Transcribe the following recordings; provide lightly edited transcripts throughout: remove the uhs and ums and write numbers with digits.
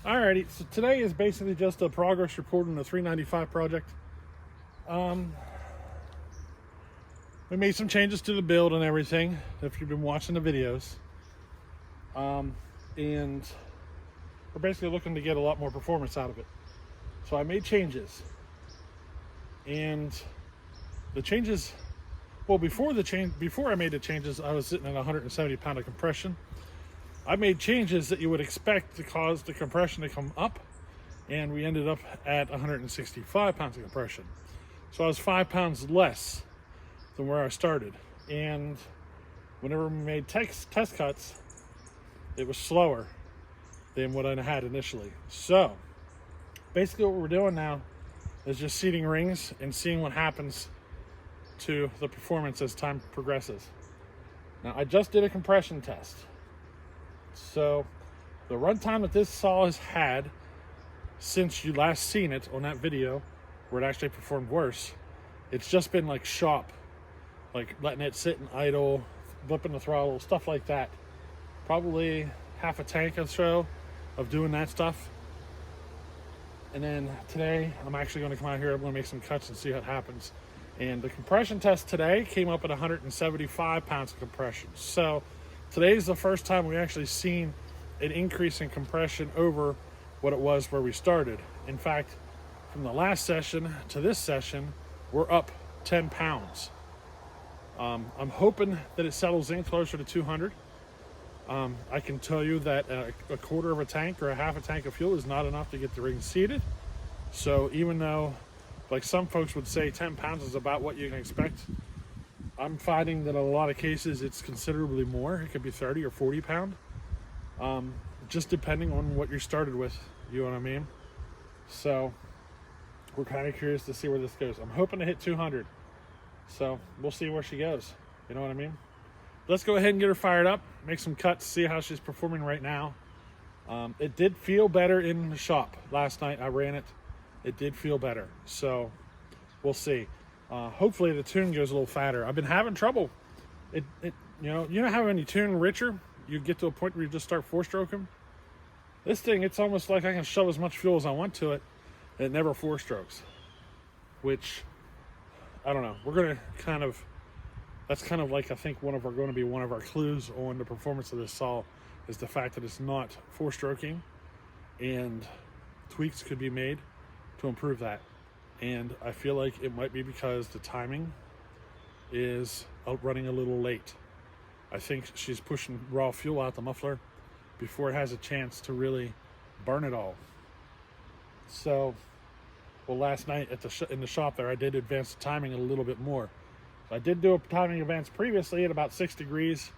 Alrighty, so today is basically just a progress report on the 395 project. We made some changes to the build and everything, if you've been watching the videos. And we're basically looking to get a lot more performance out of it. So I made changes. And the changes, well, before I made the changes, I was sitting at 170 pound of compression. I made changes that you would expect to cause the compression to come up, and we ended up at 165 pounds of compression. So I was 5 pounds less than where I started. And whenever we made test cuts, it was slower than what I had initially. So basically what we're doing now is just seating rings and seeing what happens to the performance as time progresses. Now I just did a compression test. So the runtime that this saw has had since you last seen it on that video where it actually performed worse, it's just been like shop, like letting it sit and idle, blipping the throttle, stuff like that. Probably half a tank or so of doing that stuff. And then today I'm actually going to come out here, I'm going to make some cuts and see what happens. And the compression test today came up at 175 pounds of compression. So today's the first time we actually seen an increase in compression over what it was where we started. In fact, from the last session to this session, we're up 10 pounds. I'm hoping that it settles in closer to 200. I can tell you that a quarter of a tank or a half a tank of fuel is not enough to get the ring seated. So even though, like some folks would say 10 pounds is about what you can expect, I'm finding that in a lot of cases it's considerably more. It could be 30 or 40 pound, just depending on what you started with, you know what I mean? So we're kind of curious to see where this goes. I'm hoping to hit 200, so we'll see where she goes, you know what I mean? Let's go ahead and get her fired up, make some cuts, see how she's performing right now. It did feel better in the shop last night. I ran it. It did feel better, so we'll see. Hopefully the tune goes a little fatter. I've been having trouble. You know how when you tune richer, you get to a point where you just start four-stroking? This thing, it's almost like I can shove as much fuel as I want to it, and it never four-strokes. Which, I don't know. We're going to that's kind of like, I think one of our clues on the performance of this saw is the fact that it's not four-stroking, and tweaks could be made to improve that. And I feel like it might be because the timing is running a little late. I think she's pushing raw fuel out the muffler before it has a chance to really burn it all. So, well, last night in the shop there, I did advance the timing a little bit more. So I did do a timing advance previously at about 6 degrees.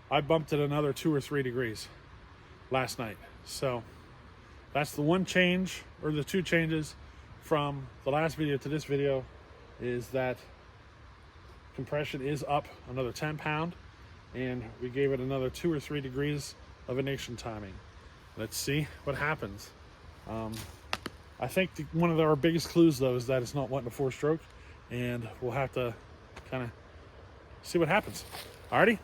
I bumped it another 2 or 3 degrees last night. So that's the one change, or the two changes from the last video to this video, is that compression is up another 10 pound, and we gave it another 2 or 3 degrees of ignition timing. Let's see what happens. I think one of our biggest clues though is that it's not wanting to four-stroke, and we'll have to kind of see what happens. Alrighty.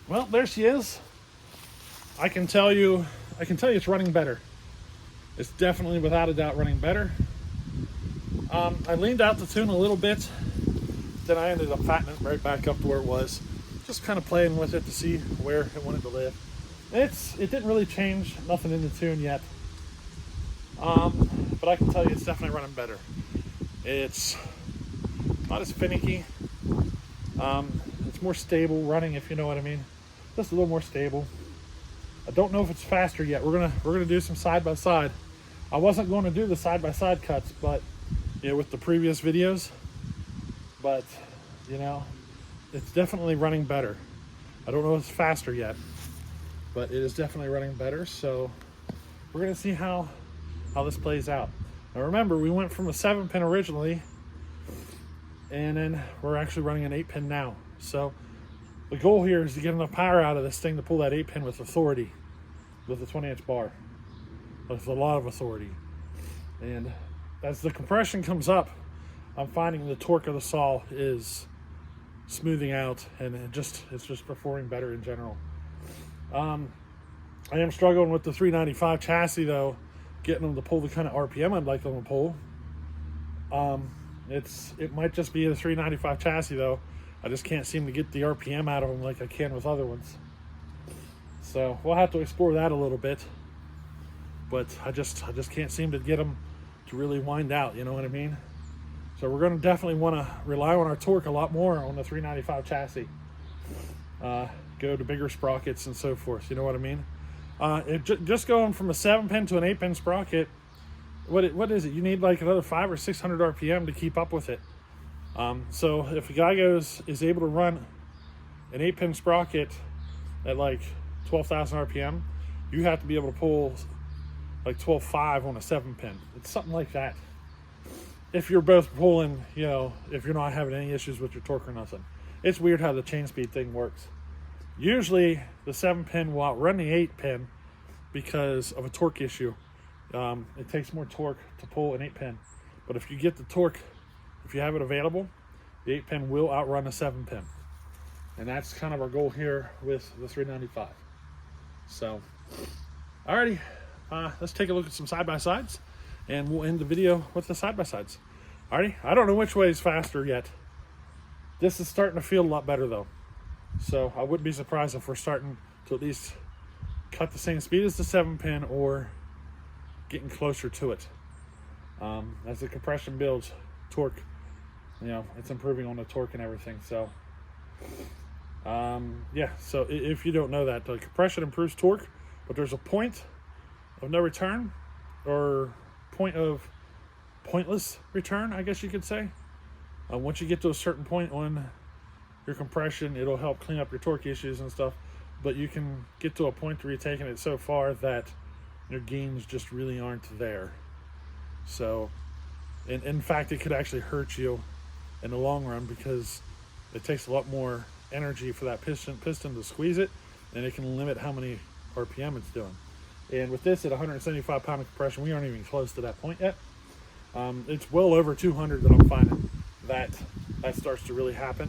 Well, there she is. I can tell you it's running better. It's definitely, without a doubt, running better. I leaned out the tune a little bit, then I ended up fattening it right back up to where it was. Just kind of playing with it to see where it wanted to live. It didn't really change nothing in the tune yet. But I can tell you it's definitely running better. It's not as finicky. It's more stable running, if you know what I mean. Just a little more stable. I don't know if it's faster yet. We're gonna do some side by side. I wasn't going to do the side by side cuts, but with the previous videos. But it's definitely running better. I don't know if it's faster yet, but it is definitely running better. So we're gonna see how this plays out. Now remember, we went from a 7-pin originally, and then we're actually running an 8-pin now. So the goal here is to get enough power out of this thing to pull that 8-pin with authority, with a 20-inch bar, with a lot of authority. And as the compression comes up, I'm finding the torque of the saw is smoothing out, and it's just performing better in general. I am struggling with the 395 chassis though, getting them to pull the kind of RPM I'd like them to pull. It might just be the 395 chassis though. I just can't seem to get the RPM out of them like I can with other ones. So we'll have to explore that a little bit. But I just can't seem to get them to really wind out, you know what I mean? So we're going to definitely want to rely on our torque a lot more on the 395 chassis. Go to bigger sprockets and so forth, you know what I mean? Just going from a 7-pin to an 8-pin sprocket, what is it? You need like another 500 or 600 RPM to keep up with it. So if a guy is able to run an 8-pin sprocket at like 12,000 RPM, you have to be able to pull like 12.5 on a 7-pin. It's something like that. If you're both pulling, if you're not having any issues with your torque or nothing. It's weird how the chain speed thing works. Usually the 7-pin will outrun the 8-pin because of a torque issue. It takes more torque to pull an 8-pin. But if you get the torque, if you have it available, the 8-pin will outrun a 7-pin. And that's kind of our goal here with the 395. So, alrighty, let's take a look at some side-by-sides, and we'll end the video with the side-by-sides. Alrighty, I don't know which way is faster yet. This is starting to feel a lot better though. So I wouldn't be surprised if we're starting to at least cut the same speed as the 7-pin or getting closer to it. As the compression builds, torque, it's improving on the torque and everything. So, so if you don't know that, the compression improves torque, but there's a point of no return, or point of pointless return, I guess you could say. Once you get to a certain point on your compression, it'll help clean up your torque issues and stuff, but you can get to a point where you're taking it so far that your gains just really aren't there. So, in fact, it could actually hurt you in the long run, because it takes a lot more energy for that piston to squeeze it, and it can limit how many RPM it's doing. And with this at 175 pound of compression, we aren't even close to that point yet. It's well over 200 that I'm finding that starts to really happen.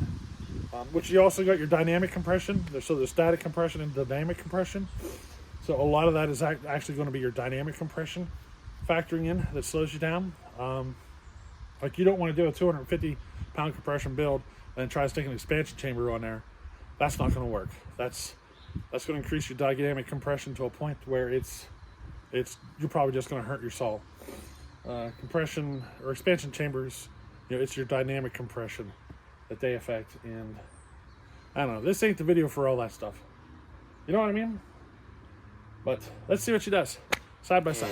Which you also got your dynamic compression. So there's static compression and dynamic compression. So a lot of that is actually going to be your dynamic compression factoring in that slows you down. Like, you don't want to do a 250 pound compression build and try to stick an expansion chamber on there. That's not going to work. That's going to increase your dynamic compression to a point where you're probably just going to hurt your saw. Compression or expansion chambers, it's your dynamic compression that they affect. And I don't know, this ain't the video for all that stuff. You know what I mean? But let's see what she does side by side.